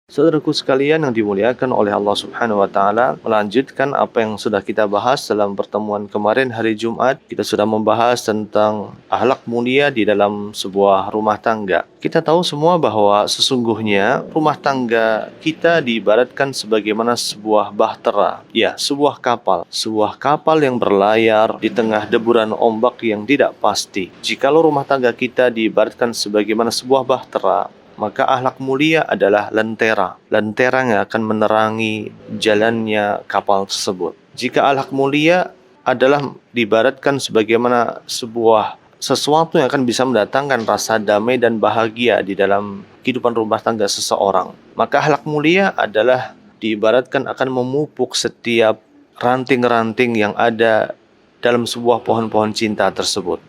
Saudaraku sekalian yang dimuliakan oleh Allah Subhanahu wa taala, melanjutkan apa yang sudah kita bahas dalam pertemuan kemarin hari Jumat. Kita sudah membahas tentang akhlak mulia di dalam sebuah rumah tangga. Kita tahu semua bahwa sesungguhnya rumah tangga kita diibaratkan sebagaimana sebuah bahtera. Ya, sebuah kapal. Sebuah kapal yang berlayar di tengah deburan ombak yang tidak pasti. Jikalau rumah tangga kita diibaratkan sebagaimana sebuah bahtera, maka akhlak mulia adalah lentera. Lentera yang akan menerangi jalannya kapal tersebut. Jika akhlak mulia adalah diibaratkan sebagaimana sebuah sesuatu yang akan bisa mendatangkan rasa damai dan bahagia di dalam kehidupan rumah tangga seseorang. Maka akhlak mulia adalah diibaratkan akan memupuk setiap ranting-ranting yang ada dalam sebuah pohon-pohon cinta tersebut.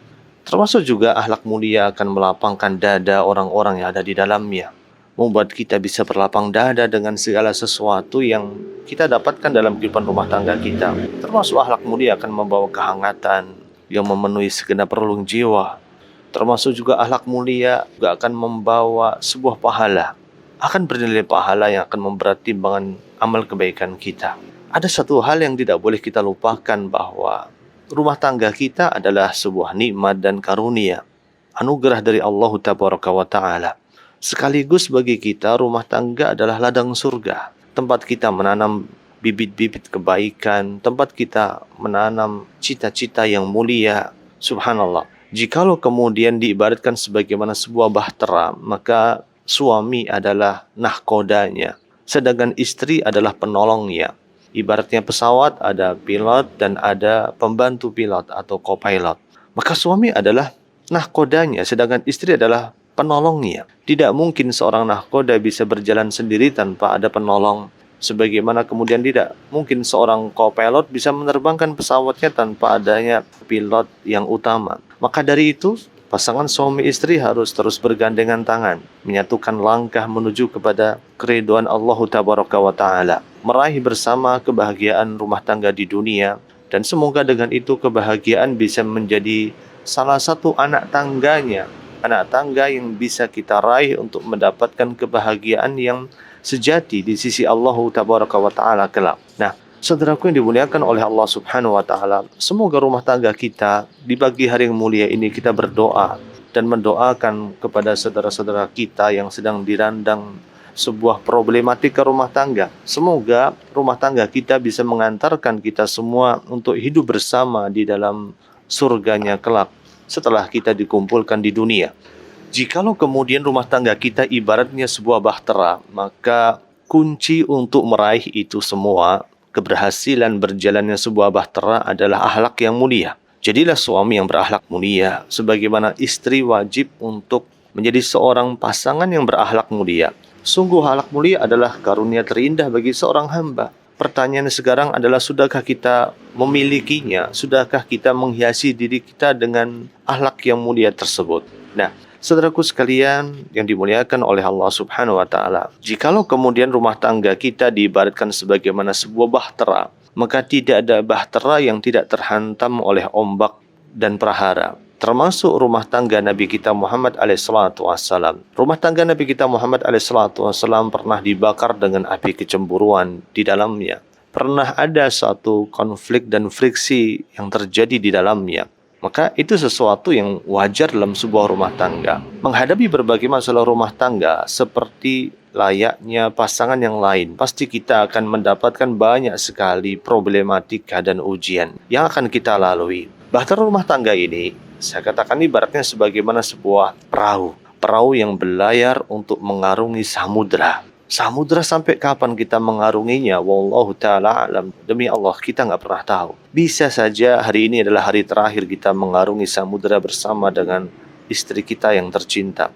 Termasuk juga akhlak mulia akan melapangkan dada orang-orang yang ada di dalamnya. Membuat kita bisa berlapang dada dengan segala sesuatu yang kita dapatkan dalam kehidupan rumah tangga kita. Termasuk akhlak mulia akan membawa kehangatan yang memenuhi segenap relung jiwa. Termasuk juga akhlak mulia juga akan membawa sebuah pahala. Akan bernilai pahala yang akan memberat timbangan amal kebaikan kita. Ada satu hal yang tidak boleh kita lupakan, bahwa rumah tangga kita adalah sebuah nikmat dan karunia, anugerah dari Allah Tabaraka wa Ta'ala. Sekaligus bagi kita, rumah tangga adalah ladang surga, tempat kita menanam bibit-bibit kebaikan, tempat kita menanam cita-cita yang mulia. Subhanallah. Jikalau kemudian diibaratkan sebagaimana sebuah bahtera, maka suami adalah nahkodanya, sedangkan istri adalah penolongnya. Ibaratnya pesawat, ada pilot dan ada pembantu pilot atau co-pilot. Maka suami adalah nahkodanya, sedangkan istri adalah penolongnya. Tidak mungkin seorang nahkoda bisa berjalan sendiri tanpa ada penolong. Sebagaimana kemudian tidak mungkin seorang co-pilot bisa menerbangkan pesawatnya tanpa adanya pilot yang utama. Maka dari itu, pasangan suami istri harus terus bergandengan tangan, menyatukan langkah menuju kepada keridhaan Allah Tabaraka wa Ta'ala, meraih bersama kebahagiaan rumah tangga di dunia, dan semoga dengan itu kebahagiaan bisa menjadi salah satu anak tangga yang bisa kita raih untuk mendapatkan kebahagiaan yang sejati di sisi Allah Tabaraka wa Ta'ala kelak. Nah, saudaraku yang dimuliakan oleh Allah Subhanahu wa Ta'ala, semoga rumah tangga kita di pagi hari yang mulia ini kita berdoa dan mendoakan kepada saudara-saudara kita yang sedang dirandang sebuah problematika rumah tangga. Semoga rumah tangga kita bisa mengantarkan kita semua untuk hidup bersama di dalam surganya kelak setelah kita dikumpulkan di dunia. Jikalau kemudian rumah tangga kita ibaratnya sebuah bahtera, maka kunci untuk meraih itu semua, keberhasilan berjalannya sebuah bahtera, adalah akhlak yang mulia. Jadilah suami yang berakhlak mulia, sebagaimana istri wajib untuk menjadi seorang pasangan yang berakhlak mulia. Sungguh akhlak mulia adalah karunia terindah bagi seorang hamba. Pertanyaan sekarang adalah, sudahkah kita memilikinya? Sudahkah kita menghiasi diri kita dengan akhlak yang mulia tersebut? Nah, saudaraku sekalian yang dimuliakan oleh Allah Subhanahu wa Ta'ala, jikalau kemudian rumah tangga kita diibaratkan sebagaimana sebuah bahtera, maka tidak ada bahtera yang tidak terhantam oleh ombak dan prahara. Termasuk rumah tangga Nabi kita Muhammad alaihissalam. Rumah tangga Nabi kita Muhammad alaihissalam pernah dibakar dengan api kecemburuan di dalamnya. Pernah ada satu konflik dan friksi yang terjadi di dalamnya. Maka itu sesuatu yang wajar dalam sebuah rumah tangga. Menghadapi berbagai masalah rumah tangga seperti layaknya pasangan yang lain, pasti kita akan mendapatkan banyak sekali problematika dan ujian yang akan kita lalui. Bahtera rumah tangga ini, saya katakan ibaratnya sebagaimana sebuah perahu yang berlayar untuk mengarungi samudra. Samudra sampai kapan kita mengarunginya? Wallahu ta'ala alam. Demi Allah, kita nggak pernah tahu. Bisa saja hari ini adalah hari terakhir kita mengarungi samudra bersama dengan istri kita yang tercinta.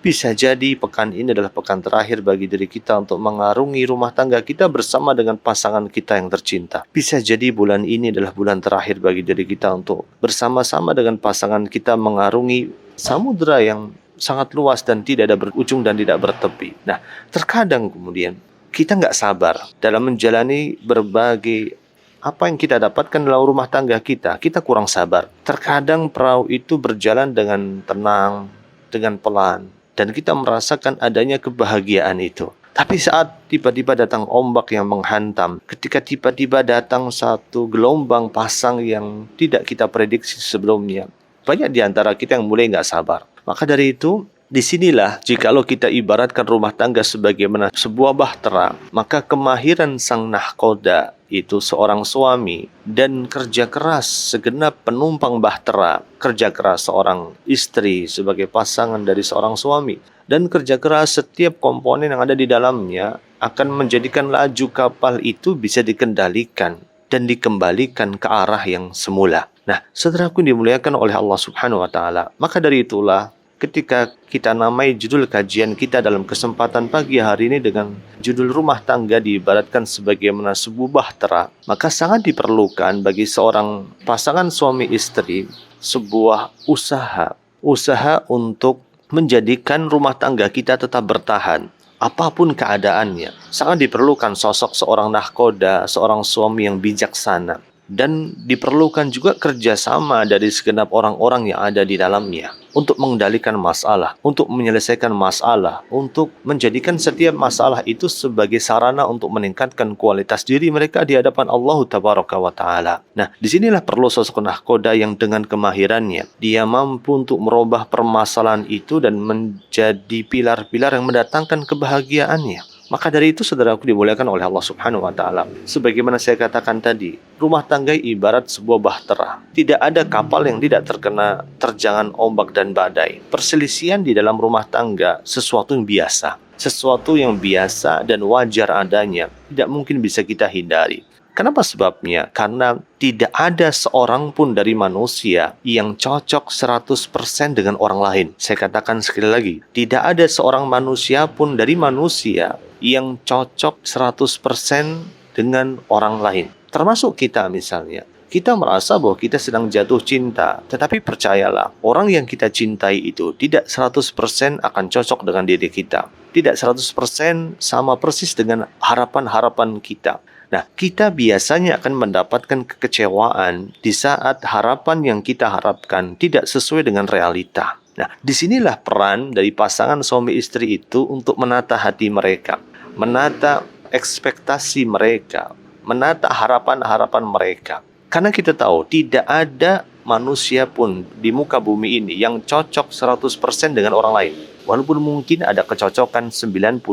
Bisa jadi pekan ini adalah pekan terakhir bagi diri kita untuk mengarungi rumah tangga kita bersama dengan pasangan kita yang tercinta. Bisa jadi bulan ini adalah bulan terakhir bagi diri kita untuk bersama-sama dengan pasangan kita mengarungi samudra yang sangat luas dan tidak ada berujung dan tidak bertepi. Nah, terkadang kemudian kita nggak sabar dalam menjalani berbagai apa yang kita dapatkan dalam rumah tangga kita. Kita kurang sabar. Terkadang perahu itu berjalan dengan tenang, dengan pelan, dan kita merasakan adanya kebahagiaan itu. Tapi saat tiba-tiba datang ombak yang menghantam, ketika tiba-tiba datang satu gelombang pasang yang tidak kita prediksi sebelumnya, banyak di antara kita yang mulai nggak sabar. Maka dari itu, disinilah jikalau kita ibaratkan rumah tangga sebagaimana sebuah bahtera, maka kemahiran sang nahkoda itu seorang suami dan kerja keras segenap penumpang bahtera, kerja keras seorang istri sebagai pasangan dari seorang suami, dan kerja keras setiap komponen yang ada di dalamnya akan menjadikan laju kapal itu bisa dikendalikan dan dikembalikan ke arah yang semula. Nah, saudaraku dimuliakan oleh Allah Subhanahu wa taala, maka dari itulah ketika kita namai judul kajian kita dalam kesempatan pagi hari ini dengan judul rumah tangga diibaratkan sebagaimana sebuah bahtera, maka sangat diperlukan bagi seorang pasangan suami istri sebuah usaha untuk menjadikan rumah tangga kita tetap bertahan. Apapun keadaannya, sangat diperlukan sosok seorang nahkoda, seorang suami yang bijaksana. Dan diperlukan juga kerjasama dari segenap orang-orang yang ada di dalamnya untuk mengendalikan masalah, untuk menyelesaikan masalah, untuk menjadikan setiap masalah itu sebagai sarana untuk meningkatkan kualitas diri mereka di hadapan Allah Tabaraka wa Ta'ala. Nah, disinilah perlu sosok nahkoda yang dengan kemahirannya, dia mampu untuk merubah permasalahan itu dan menjadi pilar-pilar yang mendatangkan kebahagiaannya. Maka dari itu saudaraku dimuliakan oleh Allah Subhanahu wa taala. Sebagaimana saya katakan tadi, rumah tangga ibarat sebuah bahtera. Tidak ada kapal yang tidak terkena terjangan ombak dan badai. Perselisihan di dalam rumah tangga sesuatu yang biasa. Sesuatu yang biasa dan wajar adanya. Tidak mungkin bisa kita hindari. Kenapa sebabnya? Karena tidak ada seorang pun dari manusia yang cocok 100% dengan orang lain. Saya katakan sekali lagi, tidak ada seorang manusia pun dari manusia yang cocok 100% dengan orang lain. Termasuk kita misalnya. Kita merasa bahwa kita sedang jatuh cinta. Tetapi percayalah, orang yang kita cintai itu tidak 100% akan cocok dengan diri kita. Tidak 100% sama persis dengan harapan-harapan kita. Nah, kita biasanya akan mendapatkan kekecewaan di saat harapan yang kita harapkan tidak sesuai dengan realita. Nah, disinilah peran dari pasangan suami istri itu untuk menata hati mereka, menata ekspektasi mereka, menata harapan-harapan mereka. Karena kita tahu tidak ada manusia pun di muka bumi ini yang cocok 100% dengan orang lain. Walaupun mungkin ada kecocokan 99%.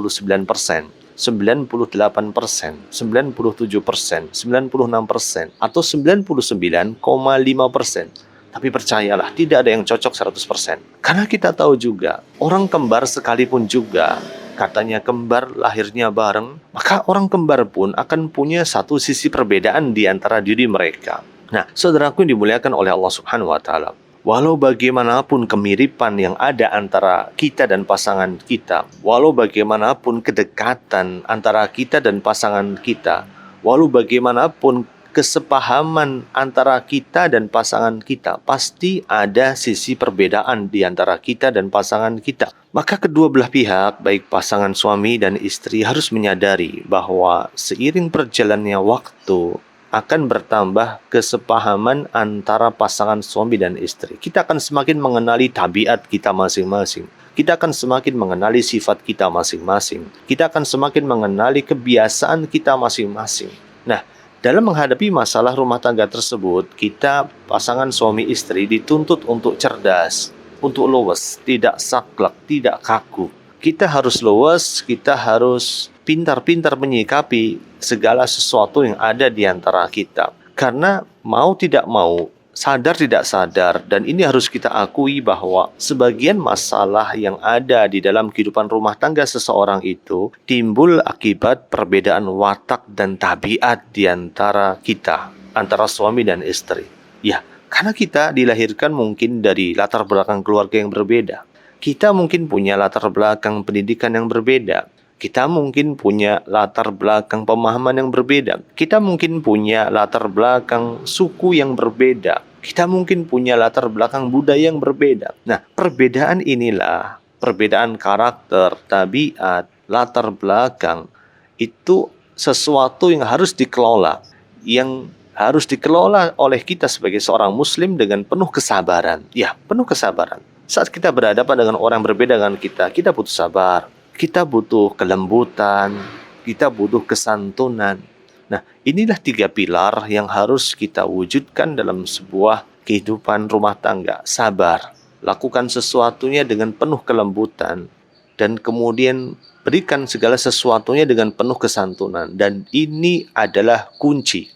98%, 97%, 96%, atau 99,5%. Tapi percayalah, tidak ada yang cocok 100%. Karena kita tahu juga, orang kembar sekalipun juga, katanya kembar lahirnya bareng, maka orang kembar pun akan punya satu sisi perbedaan di antara diri mereka. Nah, saudaraku yang dimuliakan oleh Allah Subhanahu wa taala, walau bagaimanapun kemiripan yang ada antara kita dan pasangan kita, walau bagaimanapun kedekatan antara kita dan pasangan kita, walau bagaimanapun kesepahaman antara kita dan pasangan kita, pasti ada sisi perbedaan di antara kita dan pasangan kita. Maka kedua belah pihak, baik pasangan suami dan istri, harus menyadari bahwa seiring perjalannya waktu, akan bertambah kesepahaman antara pasangan suami dan istri. Kita akan semakin mengenali tabiat kita masing-masing. Kita akan semakin mengenali sifat kita masing-masing. Kita akan semakin mengenali kebiasaan kita masing-masing. Nah, dalam menghadapi masalah rumah tangga tersebut, kita pasangan suami istri dituntut untuk cerdas, untuk luwes, tidak saklek, tidak kaku. Kita harus luwes, kita harus pintar-pintar menyikapi segala sesuatu yang ada di antara kita. Karena mau tidak mau, sadar tidak sadar, dan ini harus kita akui bahwa sebagian masalah yang ada di dalam kehidupan rumah tangga seseorang itu timbul akibat perbedaan watak dan tabiat di antara kita, antara suami dan istri. Ya, karena kita dilahirkan mungkin dari latar belakang keluarga yang berbeda. Kita mungkin punya latar belakang pendidikan yang berbeda. Kita mungkin punya latar belakang pemahaman yang berbeda. Kita mungkin punya latar belakang suku yang berbeda. Kita mungkin punya latar belakang budaya yang berbeda. Nah, perbedaan inilah, perbedaan karakter, tabiat, latar belakang, itu sesuatu yang harus dikelola. Yang harus dikelola oleh kita sebagai seorang muslim dengan penuh kesabaran. Ya, penuh kesabaran. Saat kita berhadapan dengan orang yang berbeda dengan kita butuh sabar. kita butuh kelembutan, kita butuh kesantunan. Nah, inilah 3 pilar yang harus kita wujudkan dalam sebuah kehidupan rumah tangga. Sabar, lakukan sesuatunya dengan penuh kelembutan, dan kemudian berikan segala sesuatunya dengan penuh kesantunan. Dan ini adalah kunci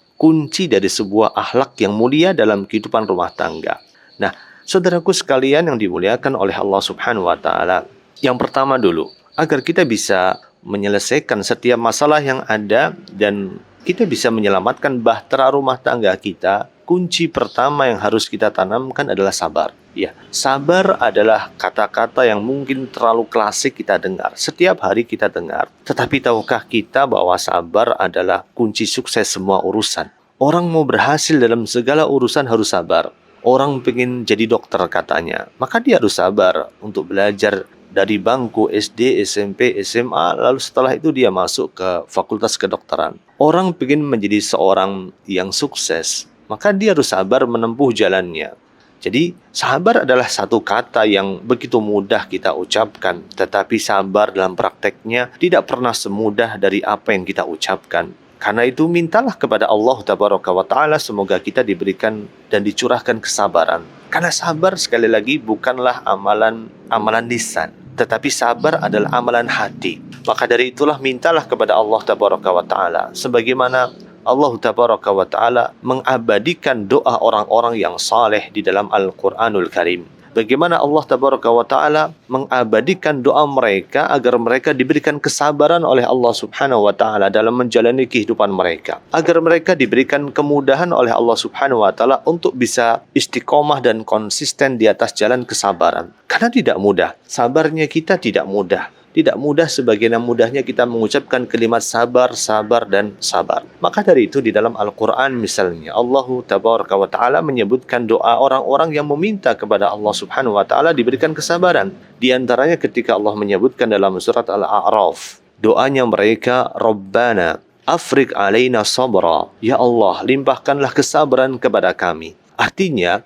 dari sebuah akhlak yang mulia dalam kehidupan rumah tangga. Nah, saudaraku sekalian yang dimuliakan oleh Allah Subhanahu wa Ta'ala, yang pertama dulu, agar kita bisa menyelesaikan setiap masalah yang ada dan kita bisa menyelamatkan bahtera rumah tangga kita, kunci pertama yang harus kita tanamkan adalah sabar. Ya, sabar adalah kata-kata yang mungkin terlalu klasik kita dengar, setiap hari kita dengar. Tetapi tahukah kita bahwa sabar adalah kunci sukses semua urusan? Orang mau berhasil dalam segala urusan harus sabar. Orang pengen jadi dokter katanya, maka dia harus sabar untuk belajar dari bangku SD, SMP, SMA, lalu setelah itu dia masuk ke fakultas kedokteran. Orang pengen menjadi seorang yang sukses, maka dia harus sabar menempuh jalannya. Jadi, sabar adalah satu kata yang begitu mudah kita ucapkan, tetapi sabar dalam prakteknya tidak pernah semudah dari apa yang kita ucapkan. Karena itu mintalah kepada Allah Tabaraka wa Ta'ala semoga kita diberikan dan dicurahkan kesabaran. Karena sabar sekali lagi bukanlah amalan lisan, tetapi sabar adalah amalan hati. Maka dari itulah mintalah kepada Allah Tabaraka wa Ta'ala sebagaimana Allah Tabaraka wa Ta'ala mengabadikan doa orang-orang yang saleh di dalam Al-Quranul Karim. Bagaimana Allah Tabaraka wa Ta'ala mengabadikan doa mereka agar mereka diberikan kesabaran oleh Allah Subhanahu wa Ta'ala dalam menjalani kehidupan mereka. Agar mereka diberikan kemudahan oleh Allah Subhanahu wa Ta'ala untuk bisa istiqomah dan konsisten di atas jalan kesabaran. Karena tidak mudah. Sabarnya kita tidak mudah. Tidak mudah sebagaimana mudahnya kita mengucapkan kalimat sabar, sabar, dan sabar. Maka dari itu di dalam Al-Quran misalnya Allah Tabaraka wa Ta'ala menyebutkan doa orang-orang yang meminta kepada Allah Subhanahu wa Ta'ala diberikan kesabaran. Di antaranya ketika Allah menyebutkan dalam surat Al-A'raf, doanya mereka, Rabbana afriq alaina sabra, ya Allah limpahkanlah kesabaran kepada kami. Artinya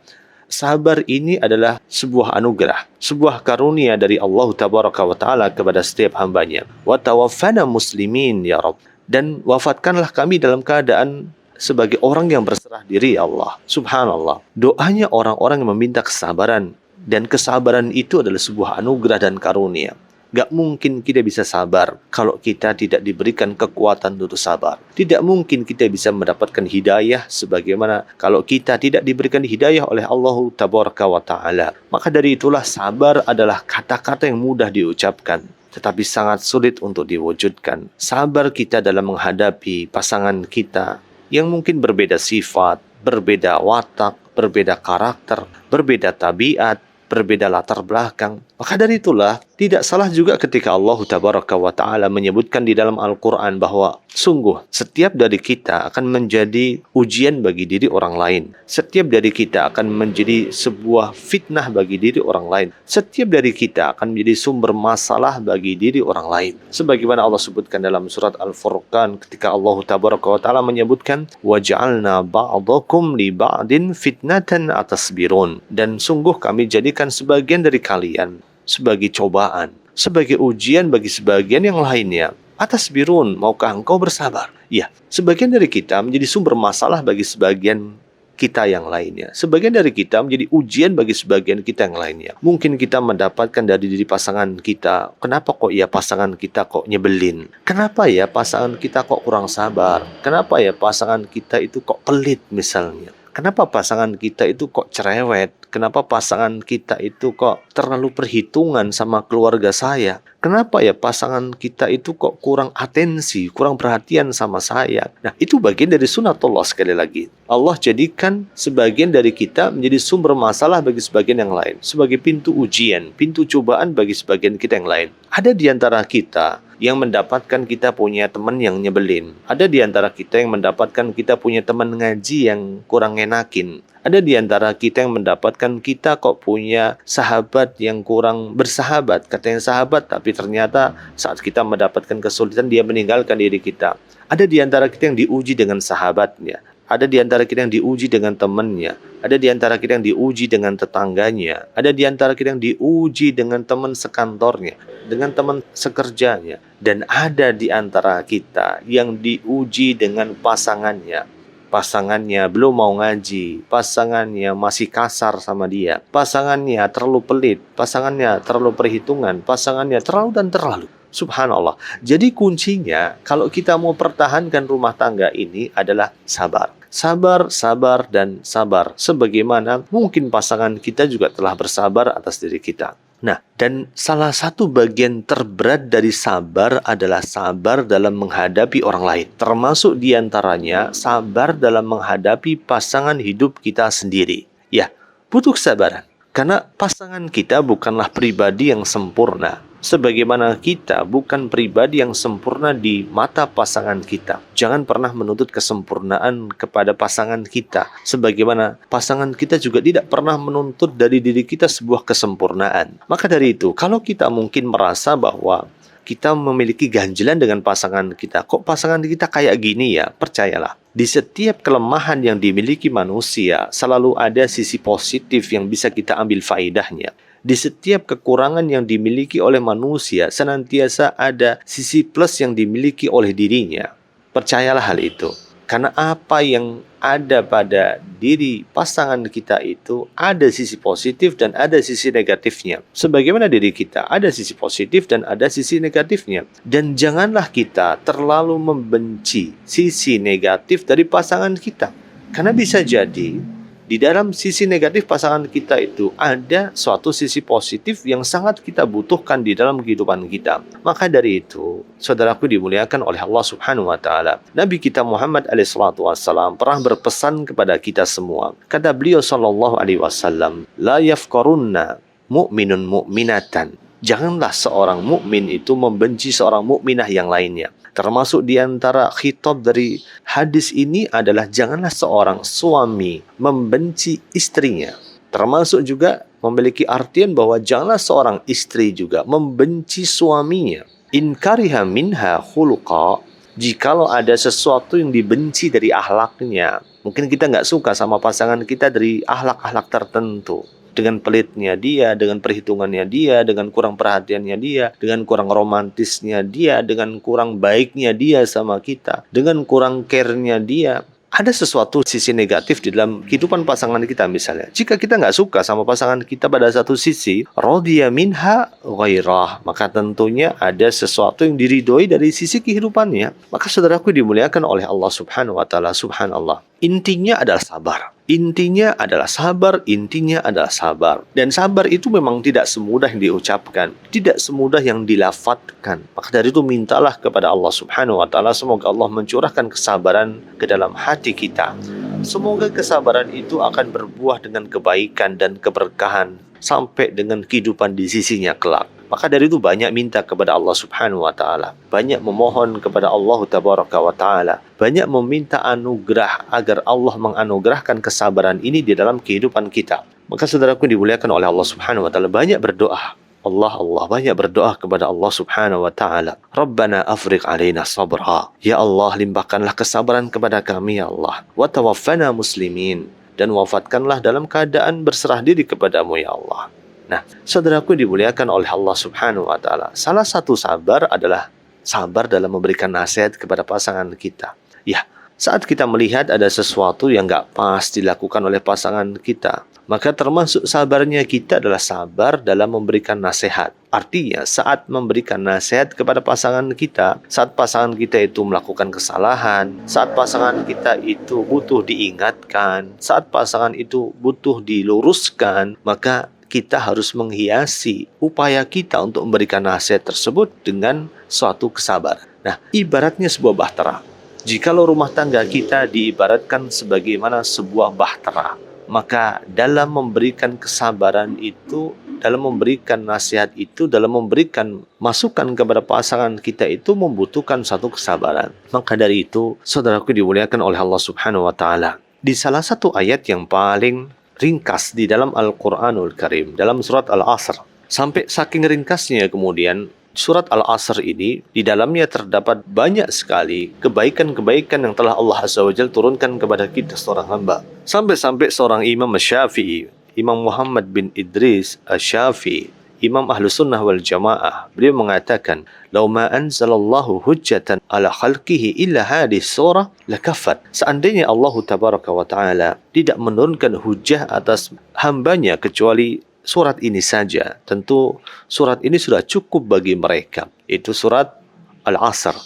sabar ini adalah sebuah anugerah, sebuah karunia dari Allah Tabaraka wa Ta'ala kepada setiap hambanya. Wa tawaffana muslimin ya Rabb, dan wafatkanlah kami dalam keadaan sebagai orang yang berserah diri ya Allah. Subhanallah, doanya orang-orang yang meminta kesabaran, dan kesabaran itu adalah sebuah anugerah dan karunia. Gak mungkin kita bisa sabar kalau kita tidak diberikan kekuatan untuk sabar. Tidak mungkin kita bisa mendapatkan hidayah sebagaimana kalau kita tidak diberikan hidayah oleh Allah Tabaraka wa Ta'ala. Maka dari itulah sabar adalah kata-kata yang mudah diucapkan, tetapi sangat sulit untuk diwujudkan. Sabar kita dalam menghadapi pasangan kita yang mungkin berbeda sifat, berbeda watak, berbeda karakter, berbeda tabiat, berbeda latar belakang. Maka dari itulah tidak salah juga ketika Allah Tabaraka wa Ta'ala menyebutkan di dalam Al-Quran bahwa sungguh setiap dari kita akan menjadi ujian bagi diri orang lain. Setiap dari kita akan menjadi sebuah fitnah bagi diri orang lain. Setiap dari kita akan menjadi sumber masalah bagi diri orang lain. Sebagaimana Allah sebutkan dalam surat Al-Furqan ketika Allah Tabaraka wa Ta'ala menyebutkan وَجَعَلْنَا بَعْضَكُمْ لِبَعْدٍ فِتْنَةً أَتَصْبِرُونَ, dan sungguh kami jadikan sebagian dari kalian sebagai cobaan, sebagai ujian bagi sebagian yang lainnya. Atas birun, maukah engkau bersabar? Ya, sebagian dari kita menjadi sumber masalah bagi sebagian kita yang lainnya. Sebagian dari kita menjadi ujian bagi sebagian kita yang lainnya. Mungkin kita mendapatkan dari diri pasangan kita, kenapa kok ya pasangan kita kok nyebelin? Kenapa ya pasangan kita kok kurang sabar? Kenapa ya pasangan kita itu kok pelit misalnya? Kenapa pasangan kita itu kok cerewet? Kenapa pasangan kita itu kok terlalu perhitungan sama keluarga saya? Kenapa ya pasangan kita itu kok kurang atensi, kurang perhatian sama saya? Nah, itu bagian dari sunatullah sekali lagi. Allah jadikan sebagian dari kita menjadi sumber masalah bagi sebagian yang lain. Sebagai pintu ujian, pintu cobaan bagi sebagian kita yang lain. Ada di antara kita yang mendapatkan kita punya teman yang nyebelin. Ada di antara kita yang mendapatkan kita punya teman ngaji yang kurang enakin. Ada di antara kita yang mendapatkan kita kok punya sahabat yang kurang bersahabat. Katanya sahabat, tapi ternyata saat kita mendapatkan kesulitan dia meninggalkan diri kita. Ada di antara kita yang diuji dengan sahabatnya. Ada di antara kita yang diuji dengan temannya. Ada di antara kita yang diuji dengan tetangganya. Ada di antara kita yang diuji dengan teman sekantornya, dengan teman sekerjanya. Dan ada di antara kita yang diuji dengan pasangannya. Pasangannya belum mau ngaji, pasangannya masih kasar sama dia, pasangannya terlalu pelit, pasangannya terlalu perhitungan, pasangannya terlalu dan terlalu. Subhanallah. Jadi kuncinya kalau kita mau pertahankan rumah tangga ini adalah sabar. Sabar, sabar, dan sabar. Sebagaimana mungkin pasangan kita juga telah bersabar atas diri kita. Nah, dan salah satu bagian terberat dari sabar adalah sabar dalam menghadapi orang lain. Termasuk diantaranya sabar dalam menghadapi pasangan hidup kita sendiri. Ya, butuh kesabaran. Karena pasangan kita bukanlah pribadi yang sempurna. Sebagaimana kita bukan pribadi yang sempurna di mata pasangan kita. Jangan pernah menuntut kesempurnaan kepada pasangan kita. Sebagaimana pasangan kita juga tidak pernah menuntut dari diri kita sebuah kesempurnaan. Maka dari itu, kalau kita mungkin merasa bahwa kita memiliki ganjilan dengan pasangan kita. Kok pasangan kita kayak gini ya? Percayalah. Di setiap kelemahan yang dimiliki manusia, selalu ada sisi positif yang bisa kita ambil faedahnya. Di setiap kekurangan yang dimiliki oleh manusia, senantiasa ada sisi plus yang dimiliki oleh dirinya. Percayalah hal itu. Karena apa yang ada pada diri pasangan kita itu ada sisi positif dan ada sisi negatifnya. Sebagaimana diri kita ada sisi positif dan ada sisi negatifnya. Dan janganlah kita terlalu membenci sisi negatif dari pasangan kita. Karena bisa jadi di dalam sisi negatif pasangan kita itu ada suatu sisi positif yang sangat kita butuhkan di dalam kehidupan kita. Maka dari itu, saudaraku dimuliakan oleh Allah Subhanahu wa taala. Nabi kita Muhammad SAW pernah berpesan kepada kita semua. Kata beliau sallallahu alaihi wasallam, "La yafqarunna mu'minun mu'minatan." Janganlah seorang mukmin itu membenci seorang mukminah yang lainnya. Termasuk di antara khitab dari hadis ini adalah janganlah seorang suami membenci istrinya. Termasuk juga memiliki artian bahwa janganlah seorang istri juga membenci suaminya. In kariha minha khuluqa, jikalau ada sesuatu yang dibenci dari akhlaknya. Mungkin kita nggak suka sama pasangan kita dari akhlak-akhlak tertentu. Dengan pelitnya dia, dengan perhitungannya dia, dengan kurang perhatiannya dia, dengan kurang romantisnya dia, dengan kurang baiknya dia sama kita, dengan kurang care-nya dia. Ada sesuatu sisi negatif di dalam kehidupan pasangan kita misalnya. Jika kita nggak suka sama pasangan kita pada satu sisi, radiya minha ghairah, maka tentunya ada sesuatu yang diridhoi dari sisi kehidupannya. Maka saudaraku dimuliakan oleh Allah Subhanahu wa taala, subhanallah. Intinya adalah sabar. Intinya adalah sabar, intinya adalah sabar. Dan sabar itu memang tidak semudah yang diucapkan, tidak semudah yang dilafatkan. Maka dari itu mintalah kepada Allah Subhanahu wa taala, semoga Allah mencurahkan kesabaran ke dalam hati kita. Semoga kesabaran itu akan berbuah dengan kebaikan dan keberkahan sampai dengan kehidupan di sisinya kelak. Maka dari itu banyak minta kepada Allah Subhanahu wa taala, banyak memohon kepada Allah Tabaraka wa taala, banyak meminta anugerah agar Allah menganugerahkan kesabaran ini di dalam kehidupan kita. Maka saudaraku dimuliakan oleh Allah Subhanahu wa taala, banyak berdoa. Allah banyak berdoa kepada Allah Subhanahu wa taala. Rabbana afriq alaina sabra. Ya Allah, limpahkanlah kesabaran kepada kami ya Allah. Wa tawaffana muslimin, dan wafatkanlah dalam keadaan berserah diri kepadamu ya Allah. Nah, saudaraku dimuliakan oleh Allah Subhanahu wa taala. Salah satu sabar adalah sabar dalam memberikan nasihat kepada pasangan kita. Ya, saat kita melihat ada sesuatu yang nggak pas dilakukan oleh pasangan kita, maka termasuk sabarnya kita adalah sabar dalam memberikan nasihat. Artinya, saat memberikan nasihat kepada pasangan kita, saat pasangan kita itu melakukan kesalahan, saat pasangan kita itu butuh diingatkan, saat pasangan itu butuh diluruskan, maka kita harus menghiasi upaya kita untuk memberikan nasihat tersebut dengan suatu kesabaran. Nah, ibaratnya sebuah bahtera. Jikalau rumah tangga kita diibaratkan sebagaimana sebuah bahtera, maka dalam memberikan kesabaran itu, dalam memberikan nasihat itu, dalam memberikan masukan kepada pasangan kita itu membutuhkan satu kesabaran. Maka dari itu, saudaraku dimuliakan oleh Allah Subhanahu wa taala, di salah satu ayat yang paling ringkas di dalam Al-Quranul Karim, dalam surat Al-Asr, sampai saking ringkasnya kemudian Surat Al-Asr ini, di dalamnya terdapat banyak sekali kebaikan-kebaikan yang telah Allah Azza wa Jalla turunkan kepada kita seorang hamba. Sampai-sampai seorang Imam Syafi'i, Imam Muhammad bin Idris Asy-Syafi'i, Imam Ahlus Sunnah wal Jamaah, beliau mengatakan, "Lau ma anzalallahu hujjatan ala khalqihi illa hadhihi surah lakaffat." Seandainya Allah Tabaraka wa Ta'ala tidak menurunkan hujjah atas hambanya kecuali surat ini saja, tentu surat ini sudah cukup bagi mereka. Itu surat Al-Asr.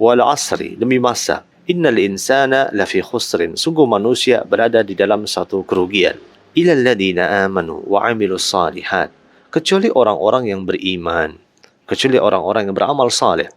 Wal asri, demi masa. Innal insana lafi khusrin. Sungguh manusia berada di dalam satu kerugian. Illal ladzina amanu wa amilus salihat. Kecuali orang-orang yang beriman, kecuali orang-orang yang beramal saleh.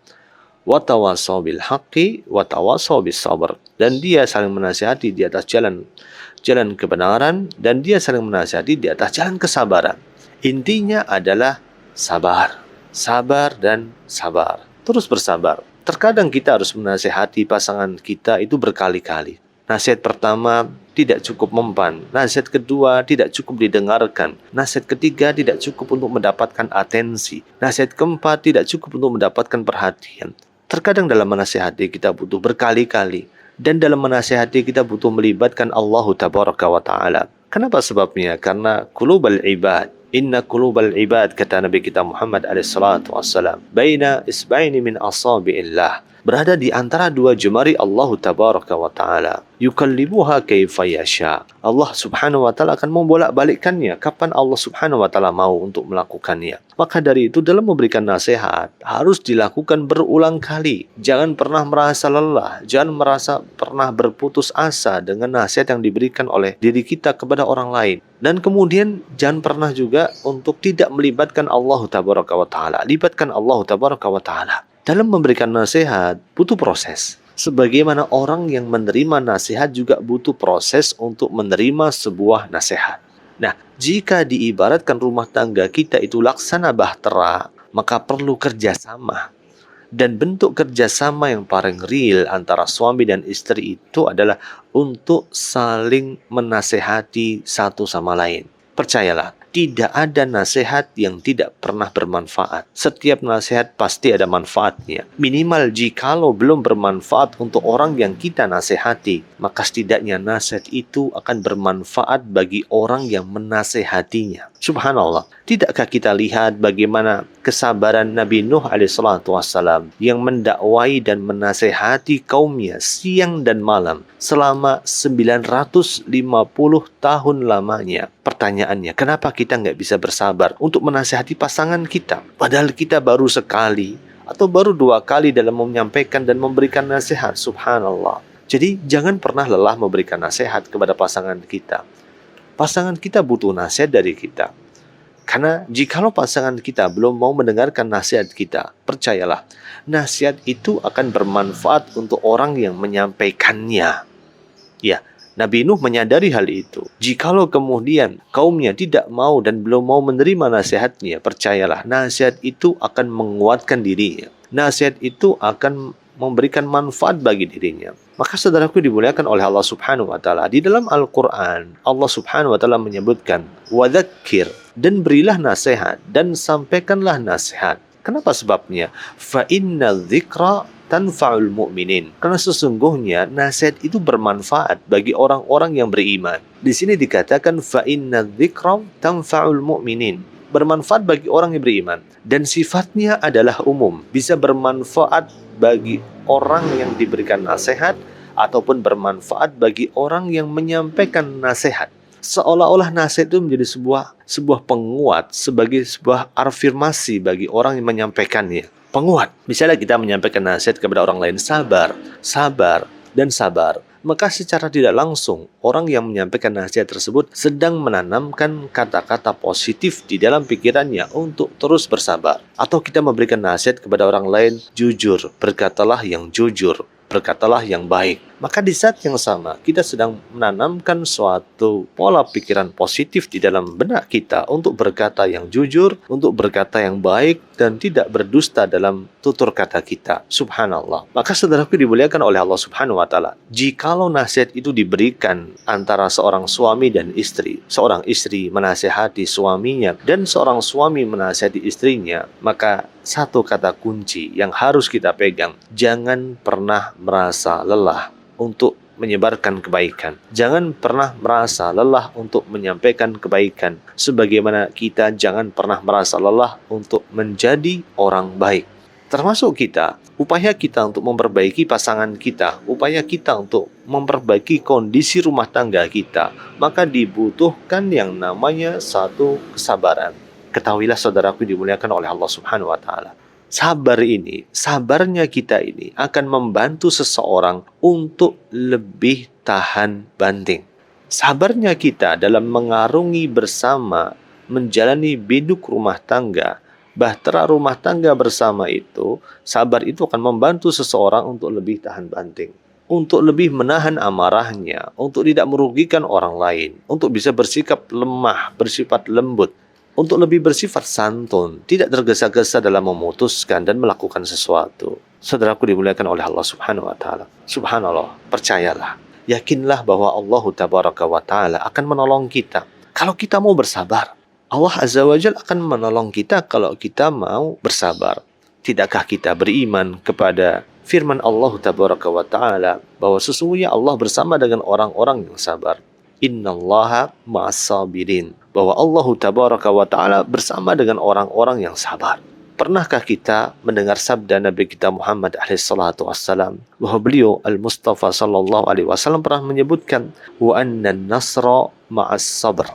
Wa tawassaw bil haqqi wa tawassaw bis sabr. Dan dia saling menasihati di atas jalan kebenaran, dan dia saling menasihati di atas jalan kesabaran. Intinya adalah sabar. Sabar dan sabar. Terus bersabar. Terkadang kita harus menasihati pasangan kita itu berkali-kali. Nasihat pertama tidak cukup mempan. Nasihat kedua tidak cukup didengarkan. Nasihat ketiga tidak cukup untuk mendapatkan atensi. Nasihat keempat tidak cukup untuk mendapatkan perhatian. Terkadang dalam menasihati kita butuh berkali-kali. Dan dalam menasihati kita butuh melibatkan Allah Tabaraka wa Ta'ala. Kenapa sebabnya? Karena qulubal ibad, inna qulubal ibad, kata Nabi kita Muhammad alaihissalatu wassalam, baina isbaini min asabi'illah, berada di antara dua jemari Allah Tabaraka wa Ta'ala. Yukallibuha kaifa yasha. Allah Subhanahu wa Ta'ala akan membolak-balikkannya kapan Allah Subhanahu wa Ta'ala mau untuk melakukannya. Maka dari itu dalam memberikan nasihat harus dilakukan berulang kali. Jangan pernah merasa lelah, jangan merasa pernah berputus asa dengan nasihat yang diberikan oleh diri kita kepada orang lain. Dan kemudian jangan pernah juga untuk tidak melibatkan Allah Tabaraka wa Ta'ala. Libatkan Allah Tabaraka wa Ta'ala. Dalam memberikan nasihat butuh proses. Sebagaimana orang yang menerima nasihat juga butuh proses untuk menerima sebuah nasihat. Nah, jika diibaratkan rumah tangga kita itu laksana bahtera, maka perlu kerjasama. Dan bentuk kerjasama yang paling real antara suami dan istri itu adalah untuk saling menasehati satu sama lain. Percayalah, tidak ada nasihat yang tidak pernah bermanfaat. Setiap nasihat pasti ada manfaatnya. Minimal jikalau belum bermanfaat untuk orang yang kita nasihati, maka setidaknya nasihat itu akan bermanfaat bagi orang yang menasehatinya. Subhanallah, tidakkah kita lihat bagaimana kesabaran Nabi Nuh alaihissalatu wassalam yang mendakwai dan menasehati kaumnya siang dan malam selama 950 tahun lamanya. Pertanyaannya, kenapa kita nggak bisa bersabar untuk menasehati pasangan kita? Padahal kita baru sekali atau baru 2 kali dalam menyampaikan dan memberikan nasihat. Subhanallah. Jadi jangan pernah lelah memberikan nasihat kepada pasangan kita. Pasangan kita butuh nasihat dari kita. Karena jikalau pasangan kita belum mau mendengarkan nasihat kita, percayalah, nasihat itu akan bermanfaat untuk orang yang menyampaikannya. Ya, Nabi Nuh menyadari hal itu. Jikalau kemudian kaumnya tidak mau dan belum mau menerima nasihatnya, percayalah, nasihat itu akan menguatkan dirinya. Nasihat itu akan memberikan manfaat bagi dirinya. Maka saudaraku dimuliakan oleh Allah Subhanahu wa Ta'ala, di dalam Al-Quran Allah Subhanahu wa Ta'ala menyebutkan wadzakir, dan berilah nasihat dan sampaikanlah nasihat. Kenapa sebabnya? Fa inna dzikra tanfa'ul mu'minin. Karena sesungguhnya nasihat itu bermanfaat bagi orang-orang yang beriman. Di sini dikatakan fa inna dzikra tanfa'ul mu'minin. Bermanfaat bagi orang yang beriman. Dan sifatnya adalah umum. Bisa bermanfaat bagi orang yang diberikan nasihat ataupun bermanfaat bagi orang yang menyampaikan nasihat. Seolah-olah nasihat itu menjadi sebuah penguat, sebagai sebuah afirmasi bagi orang yang menyampaikannya. Penguat. Misalnya kita menyampaikan nasihat kepada orang lain, sabar, sabar, dan sabar. Maka secara tidak langsung, orang yang menyampaikan nasihat tersebut sedang menanamkan kata-kata positif di dalam pikirannya untuk terus bersabar. Atau kita memberikan nasihat kepada orang lain, jujur, berkatalah yang jujur, berkatalah yang baik. maka di saat yang sama kita sedang menanamkan suatu pola pikiran positif di dalam benak kita untuk berkata yang jujur, untuk berkata yang baik, dan tidak berdusta dalam tutur kata kita. Subhanallah. Maka saudaraku dimuliakan oleh Allah Subhanahu wa Ta'ala, jikalau nasihat itu diberikan antara seorang suami dan istri, seorang istri menasihati suaminya dan seorang suami menasihati istrinya, maka satu kata kunci yang harus kita pegang, jangan pernah merasa lelah untuk menyebarkan kebaikan. Jangan pernah merasa lelah untuk menyampaikan kebaikan. Sebagaimana kita jangan pernah merasa lelah untuk menjadi orang baik. Termasuk kita, upaya kita untuk memperbaiki pasangan kita, upaya kita untuk memperbaiki kondisi rumah tangga kita, maka dibutuhkan yang namanya satu kesabaran. Ketahuilah saudaraku dimuliakan oleh Allah Subhanahu wa Ta'ala, sabarnya kita ini akan membantu seseorang untuk lebih tahan banting. Sabarnya kita dalam mengarungi bersama, menjalani biduk rumah tangga, bahtera rumah tangga bersama itu, sabar itu akan membantu seseorang untuk lebih tahan banting, untuk lebih menahan amarahnya, untuk tidak merugikan orang lain, untuk bisa bersikap lemah, bersifat lembut, untuk lebih bersifat santun, tidak tergesa-gesa dalam memutuskan dan melakukan sesuatu. Saudaraku dimuliakan oleh Allah Subhanahu wa Ta'ala. Subhanallah, percayalah, yakinlah bahwa Allah Tabaraka wa Ta'ala akan menolong kita kalau kita mau bersabar. Allah Azza wa Jalla akan menolong kita kalau kita mau bersabar. Tidakkah kita beriman kepada firman Allah Tabaraka wa Ta'ala bahwa sesungguhnya Allah bersama dengan orang-orang yang sabar? Innallaha ma'as-sabirin, bahwa Allah Tabaraka wa Ta'ala bersama dengan orang-orang yang sabar. Pernahkah kita mendengar sabda Nabi kita Muhammad SAW bahwa beliau Al-Mustafa sallallahu alaihi wasallam pernah menyebutkan wa anna nasra ma'as sabr,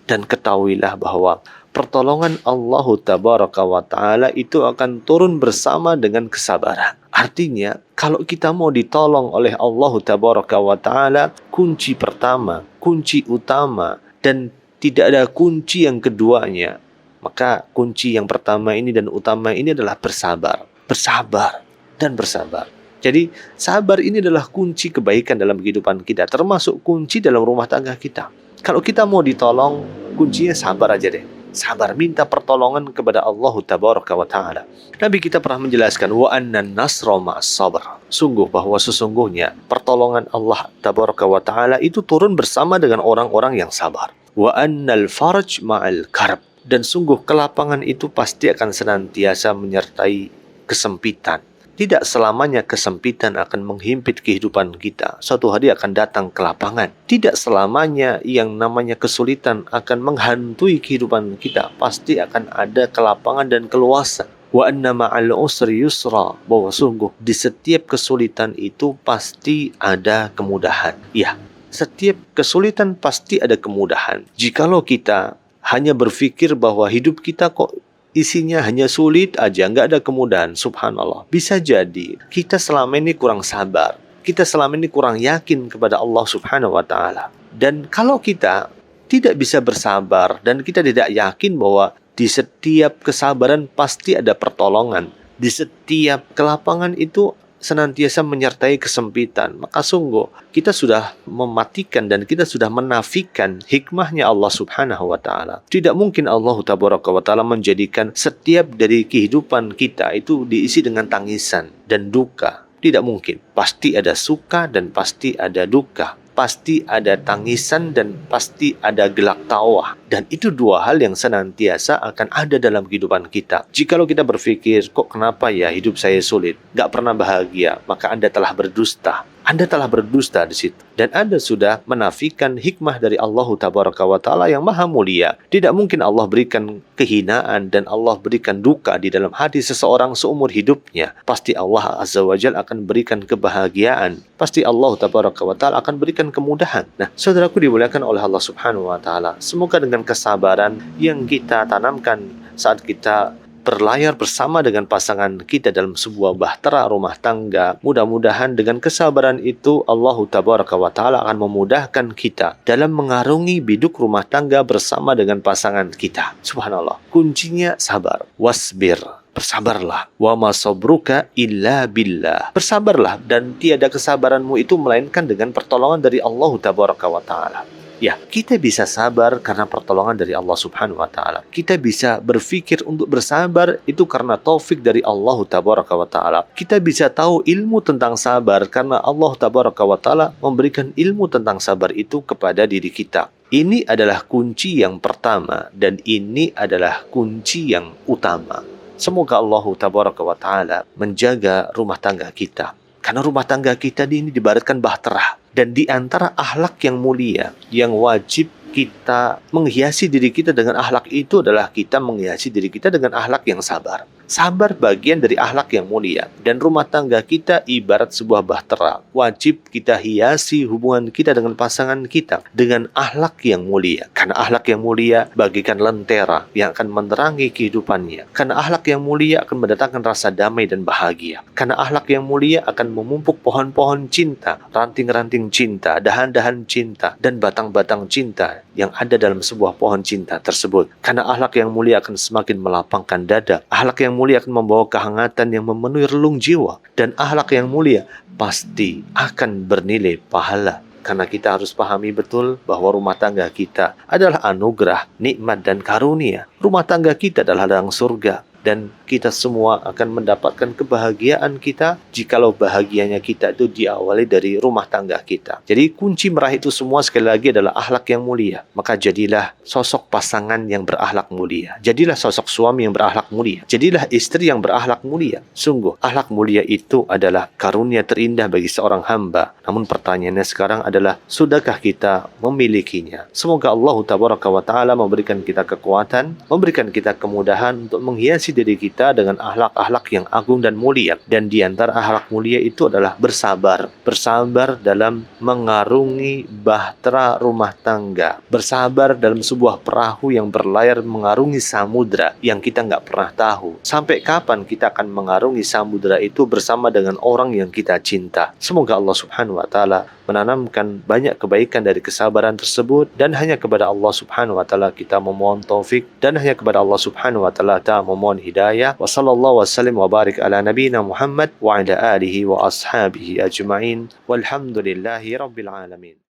dan ketahuilah bahwa pertolongan Allah Tabaraka wa Ta'ala itu akan turun bersama dengan kesabaran. Artinya, kalau kita mau ditolong oleh Allah Tabaraka wa Ta'ala, kunci pertama, kunci utama, dan tidak ada kunci yang keduanya, maka kunci yang pertama ini dan utama ini adalah bersabar. Bersabar dan bersabar. Jadi, sabar ini adalah kunci kebaikan dalam kehidupan kita, termasuk kunci dalam rumah tangga kita. Kalau kita mau ditolong, kuncinya sabar aja deh. Sabar, minta pertolongan kepada Allah Tabaraka wa Ta'ala. Nabi kita pernah menjelaskan wa anna nasra ma'as sabr. Sungguh bahwa sesungguhnya pertolongan Allah Tabaraka wa Ta'ala itu turun bersama dengan orang-orang yang sabar. Wa annal faraj ma'al karb. Dan sungguh kelapangan itu pasti akan senantiasa menyertai kesempitan. Tidak selamanya kesempitan akan menghimpit kehidupan kita. Suatu hari akan datang kelapangan. Tidak selamanya yang namanya kesulitan akan menghantui kehidupan kita. Pasti akan ada kelapangan dan keluasan. Wa anna ma'al usri yusra, bahwa sungguh di setiap kesulitan itu pasti ada kemudahan. Ya, setiap kesulitan pasti ada kemudahan. Jikalau kita hanya berpikir bahwa hidup kita kok isinya hanya sulit aja, nggak ada kemudahan, subhanallah, bisa jadi kita selama ini kurang sabar, kita selama ini kurang yakin kepada Allah Subhanahu wa Ta'ala. Dan kalau kita tidak bisa bersabar dan kita tidak yakin bahwa di setiap kesabaran pasti ada pertolongan, di setiap kelapangan itu senantiasa menyertai kesempitan, maka sungguh kita sudah mematikan dan kita sudah menafikan hikmahnya Allah Subhanahu wa Ta'ala. Tidak mungkin Allah Tabaraka wa Ta'ala menjadikan setiap dari kehidupan kita itu diisi dengan tangisan dan duka. Tidak mungkin. Pasti ada suka dan pasti ada duka. Pasti ada tangisan dan pasti ada gelak tawa. Dan itu dua hal yang senantiasa akan ada dalam kehidupan kita. Jikalau kita berpikir, kok kenapa ya hidup saya sulit, gak pernah bahagia, maka Anda telah berdusta. Anda telah berdusta di situ. Dan Anda sudah menafikan hikmah dari Allah Tabaraka wa Ta'ala yang maha mulia. Tidak mungkin Allah berikan kehinaan dan Allah berikan duka di dalam hati seseorang seumur hidupnya. Pasti Allah Azza wa Jalla akan berikan kebahagiaan. Pasti Allah Tabaraka wa Ta'ala akan berikan kemudahan. Nah, saudaraku dimuliakan oleh Allah Subhanahu wa Ta'ala, semoga dengan kesabaran yang kita tanamkan saat kita berlayar bersama dengan pasangan kita dalam sebuah bahtera rumah tangga, mudah-mudahan dengan kesabaran itu Allah Tabaraka wa Ta'ala akan memudahkan kita dalam mengarungi biduk rumah tangga bersama dengan pasangan kita. Subhanallah, kuncinya sabar. Wasbir Bersabarlah. Wa ma sabruka illa billah. Bersabarlah, dan tiada kesabaranmu itu melainkan dengan pertolongan dari Allah Tabaraka wa Ta'ala. Ya, kita bisa sabar karena pertolongan dari Allah Subhanahu wa Ta'ala. Kita bisa berpikir untuk bersabar itu karena taufik dari Allah Tabaraka wa Ta'ala. Kita bisa tahu ilmu tentang sabar karena Allah Tabaraka wa Ta'ala memberikan ilmu tentang sabar itu kepada diri kita. Ini adalah kunci yang pertama, dan ini adalah kunci yang utama. Semoga Allah Tabaraka wa Ta'ala menjaga rumah tangga kita. Karena rumah tangga kita ini dibaratkan bahtera. Dan di antara akhlak yang mulia, yang wajib kita menghiasi diri kita dengan akhlak itu adalah kita menghiasi diri kita dengan akhlak yang sabar. Sabar bagian dari akhlak yang mulia. Dan rumah tangga kita ibarat sebuah bahtera. Wajib kita hiasi hubungan kita dengan pasangan kita dengan akhlak yang mulia. Karena akhlak yang mulia bagikan lentera yang akan menerangi kehidupannya. Karena akhlak yang mulia akan mendatangkan rasa damai dan bahagia. Karena akhlak yang mulia akan memupuk pohon-pohon cinta, ranting-ranting cinta, dahan-dahan cinta, dan batang-batang cinta yang ada dalam sebuah pohon cinta tersebut. Karena akhlak yang mulia akan semakin melapangkan dada. Akhlak yang mulia akan membawa kehangatan yang memenuhi relung jiwa. Dan akhlak yang mulia pasti akan bernilai pahala. Karena kita harus pahami betul bahwa rumah tangga kita adalah anugerah, nikmat, dan karunia. Rumah tangga kita adalah ladang surga. Dan kita semua akan mendapatkan kebahagiaan kita jikalau bahagianya kita itu diawali dari rumah tangga kita. Jadi kunci meraih itu semua sekali lagi adalah akhlak yang mulia. Maka jadilah sosok pasangan yang berakhlak mulia. Jadilah sosok suami yang berakhlak mulia. Jadilah istri yang berakhlak mulia. Sungguh, akhlak mulia itu adalah karunia terindah bagi seorang hamba. Namun pertanyaannya sekarang adalah, sudahkah kita memilikinya? Semoga Allah Tabaraka wa Ta'ala memberikan kita kekuatan, memberikan kita kemudahan untuk menghiasi diri kita dengan akhlak-akhlak yang agung dan mulia. Dan di antara akhlak mulia itu adalah bersabar. Bersabar dalam mengarungi bahtera rumah tangga. Bersabar dalam sebuah perahu yang berlayar mengarungi samudra yang kita nggak pernah tahu. Sampai kapan kita akan mengarungi samudra itu bersama dengan orang yang kita cinta. Semoga Allah Subhanahu wa Ta'ala menanamkan banyak kebaikan dari kesabaran tersebut, dan hanya kepada Allah Subhanahu wa Ta'ala kita memohon taufik, dan hanya kepada Allah Subhanahu wa Ta'ala kita memohon hidayah. Wa sallallahu wasallim wa barik ala nabiyina Muhammad wa ala alihi wa ashabihi ajma'in walhamdulillahi rabbil alamin.